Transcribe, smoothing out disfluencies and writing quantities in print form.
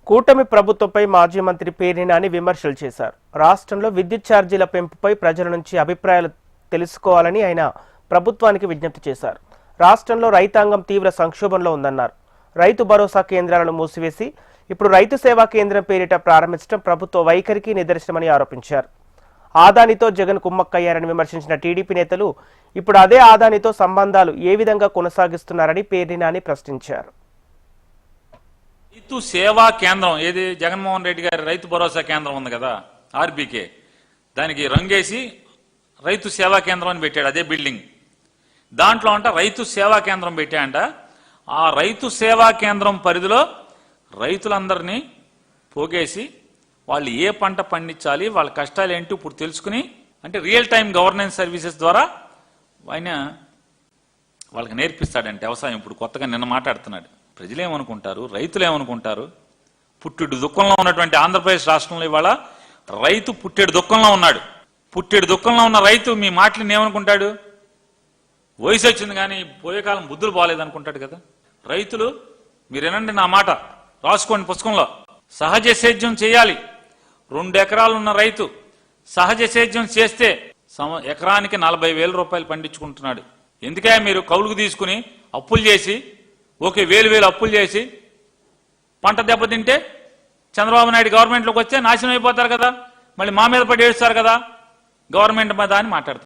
కూటమి ప్రభుత్వంపై మాజీ మంత్రి పేర్ని నాని విమర్శలు చేశారు. రాష్ట్రంలో విద్యుత్ ఛార్జీల పెంపుపై ప్రజల నుంచి అభిప్రాయాలు తెలుసుకోవాలని ఆయన ప్రభుత్వానికి విజ్ఞప్తి చేశారు. రాష్ట్రంలో రైతాంగం తీవ్ర సంక్షోభంలో ఉందన్నారు. రైతు భరోసా కేంద్రాలను మూసివేసి ఇప్పుడు రైతు సేవా కేంద్రం పేరిట ప్రారంభించడం ప్రభుత్వ వైఖరికి నిదర్శనమని ఆరోపించారు. ఆదానితో జగన్ కుమ్మక్కయ్యారని విమర్శించిన టీడీపీ నేతలు ఇప్పుడు అదే ఆదానితో సంబంధాలు ఏ విధంగా కొనసాగిస్తున్నారని పేర్ని నాని ప్రశ్నించారు. రైతు సేవా కేంద్రం ఏది జగన్మోహన్ రెడ్డి గారి రైతు భరోసా కేంద్రం ఉంది కదా, ఆర్బీకే, దానికి రంగేసి రైతు సేవా కేంద్రం అని పెట్టాడు. అదే బిల్డింగ్ దాంట్లో అంట రైతు సేవా కేంద్రం పెట్టాడంట. ఆ రైతు సేవా కేంద్రం పరిధిలో రైతులందరినీ పోగేసి వాళ్ళు ఏ పంట పండించాలి, వాళ్ళ కష్టాలు ఏంటో ఇప్పుడు తెలుసుకుని, అంటే రియల్ టైం గవర్నెన్స్ సర్వీసెస్ ద్వారా ఆయన వాళ్ళకి నేర్పిస్తాడంటే వ్యవసాయం. ఇప్పుడు కొత్తగా నిన్న మాట్లాడుతున్నాడు. ప్రజలు ఏమనుకుంటారు, రైతులు ఏమనుకుంటారు? పుట్టెడు దుఃఖంలో ఉన్నటువంటి ఆంధ్రప్రదేశ్ రాష్ట్రంలో ఇవాళ రైతు పుట్టెడు దుఃఖంలో ఉన్నాడు. పుట్టెడు దుఃఖంలో ఉన్న రైతు మీ మాటలు ఏమనుకుంటాడు? వయసు వచ్చింది కానీ పోయే కాలం బుద్ధులు బాగాలేదనుకుంటాడు కదా. రైతులు మీరు వినండి, నా మాట రాసుకోండి పుస్తకంలో. సహజ సేద్యం చేయాలి. 2 ఎకరాలు ఉన్న రైతు సహజ సేద్యం చేస్తే ఎకరానికి 40,000 రూపాయలు పండించుకుంటున్నాడు. ఎందుకే మీరు కౌలుకు తీసుకుని అప్పులు చేసి, ఓకే, 1,000 అప్పులు చేసి పంట దెబ్బతింటే చంద్రబాబు నాయుడు గవర్నమెంట్లోకి వచ్చే నాశనం అయిపోతారు కదా, మళ్ళీ మా మీద పడి ఏడుస్తారు కదా గవర్నమెంట్ మీద అని మాట్లాడతారు.